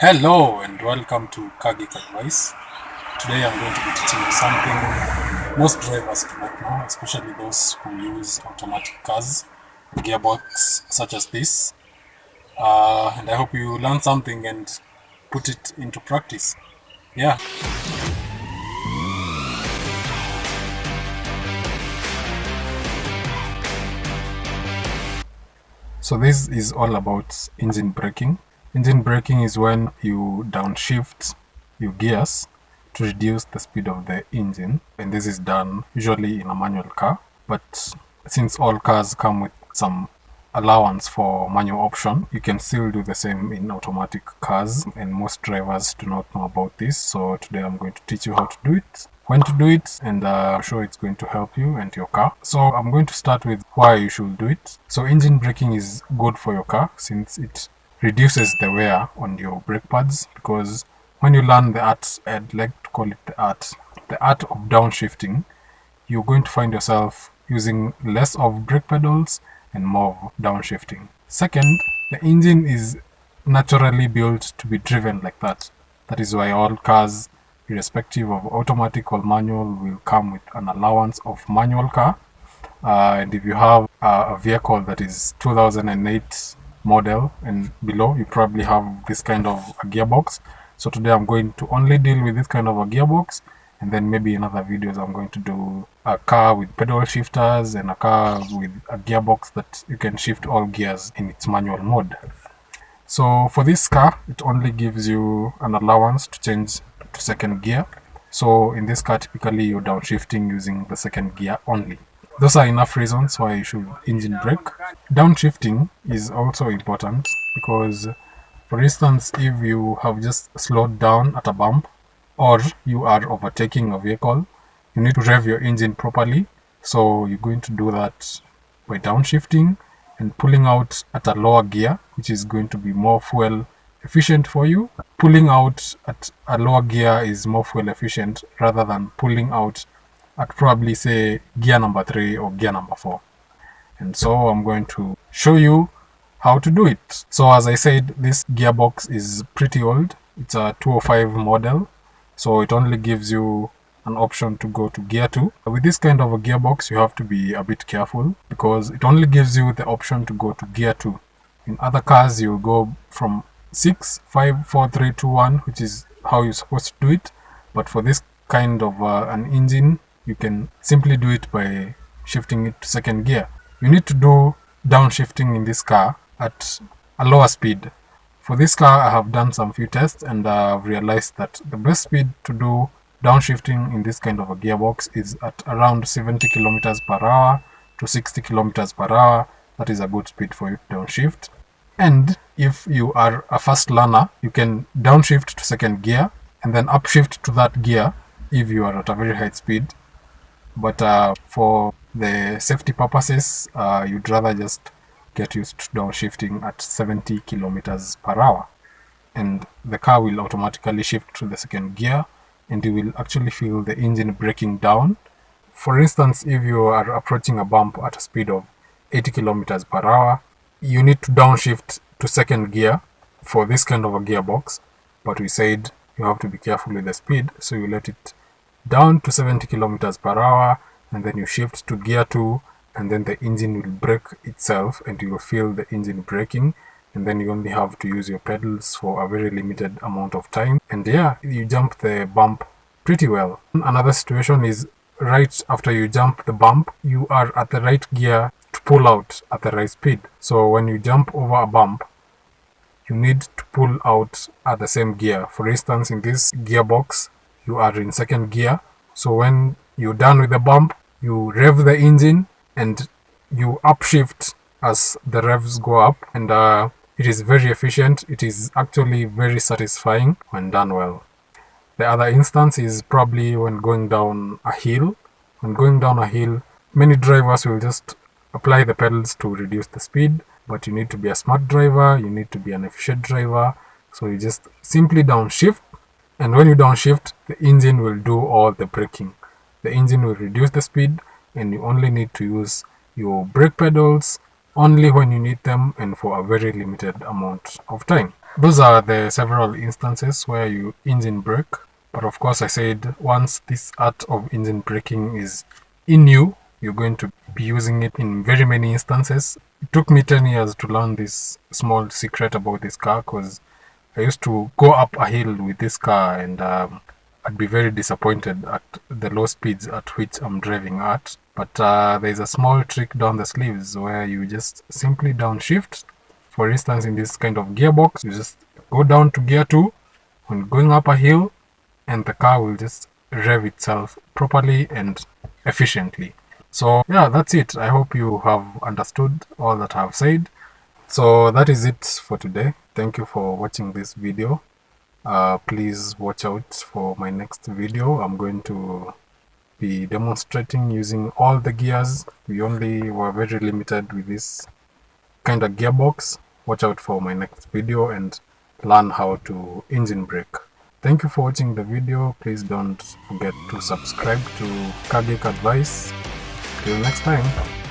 Hello and welcome to Kagik Advice. Today I'm going to be teaching you something most drivers do not know, especially those who use automatic cars, gearbox such as this. And I hope you learn something and put it into practice. Yeah. So this is all about engine braking. Engine braking is when you downshift your gears to reduce the speed of the engine, and this is done usually in a manual car, but since all cars come with some allowance for manual option, you can still do the same in automatic cars, and most drivers do not know about this. So today I'm going to teach you how to do it, when to do it, and I'm sure it's going to help you and your car. So I'm going to start with why you should do it. So engine braking is good for your car since it reduces the wear on your brake pads, because when you learn the art, I'd like to call it the art of downshifting, you're going to find yourself using less of brake pedals and more of downshifting. Second, the engine is naturally built to be driven like that. That is why all cars, irrespective of automatic or manual, will come with an allowance of manual car. And if you have a vehicle that is 2008 model and below, you probably have this kind of a gearbox. So today I'm going to only deal with this kind of a gearbox, and then maybe in other videos I'm going to do a car with pedal shifters and a car with a gearbox that you can shift all gears in its manual mode. So for this car, it only gives you an allowance to change to second gear. So in this car, typically you're downshifting using the second gear only. Those are enough reasons why you should engine brake. Downshifting is also important because, for instance, if you have just slowed down at a bump or you are overtaking a vehicle, you need to rev your engine properly. So you're going to do that by downshifting and pulling out at a lower gear, which is going to be more fuel efficient for you. Pulling out at a lower gear is more fuel efficient rather than pulling out at probably say gear number 3 or gear number 4. And so I'm going to show you how to do it. So as I said, this gearbox is pretty old. It's a 205 model, so it only gives you an option to go to gear 2. With this kind of a gearbox, you have to be a bit careful because it only gives you the option to go to gear 2. In other cars, you go from 6, 5, 4, 3, 2, 1, which is how you're supposed to do it. But for this kind of an engine, you can simply do it by shifting it to second gear. You need to do downshifting in this car at a lower speed. For this car, I have done some few tests and I've realized that the best speed to do downshifting in this kind of a gearbox is at around 70 kilometers per hour to 60 kilometers per hour. That is a good speed for you to downshift. And if you are a fast learner, you can downshift to second gear and then upshift to that gear if you are at a very high speed. But for the safety purposes, you'd rather just get used to downshifting at 70 kilometers per hour. And the car will automatically shift to the second gear and you will actually feel the engine breaking down. For instance, if you are approaching a bump at a speed of 80 kilometers per hour, you need to downshift to second gear for this kind of a gearbox. But we said you have to be careful with the speed, so you let it down to 70 kilometers per hour and then you shift to gear 2, and then the engine will brake itself and you will feel the engine braking, and then you only have to use your pedals for a very limited amount of time, and yeah, you jump the bump pretty well. Another situation is right after you jump the bump, you are at the right gear to pull out at the right speed. So when you jump over a bump, you need to pull out at the same gear. For instance, in this gearbox, you are in second gear. So when you're done with the bump, you rev the engine and you upshift as the revs go up, and it is very efficient. It is actually very satisfying when done well. The other instance is probably when going down a hill. When going down a hill, many drivers will just apply the pedals to reduce the speed, but you need to be a smart driver, you need to be an efficient driver, so you just simply downshift, and when you downshift, the engine will do all the braking. The engine will reduce the speed, and you only need to use your brake pedals only when you need them and for a very limited amount of time. those are the several instances where you engine brake. But of course, I said once this art of engine braking is in you, you're going to be using it in very many instances. It took me 10 years to learn this small secret about this car, because I used to go up a hill with this car, and I'd be very disappointed at the low speeds at which I'm driving at. But there's a small trick down the sleeves where you just simply downshift. For instance, in this kind of gearbox, you just go down to gear 2 when going up a hill, and the car will just rev itself properly and efficiently. So yeah, that's it. I hope you have understood all that I've said. So that is it for today. Thank you for watching this video. Please watch out for my next video. I'm going to be demonstrating using all the gears. We only were very limited with this kind of gearbox. Watch out for my next video and learn how to engine brake. Thank you for watching the video. Please don't forget to subscribe to Car Geek Advice. Till next time.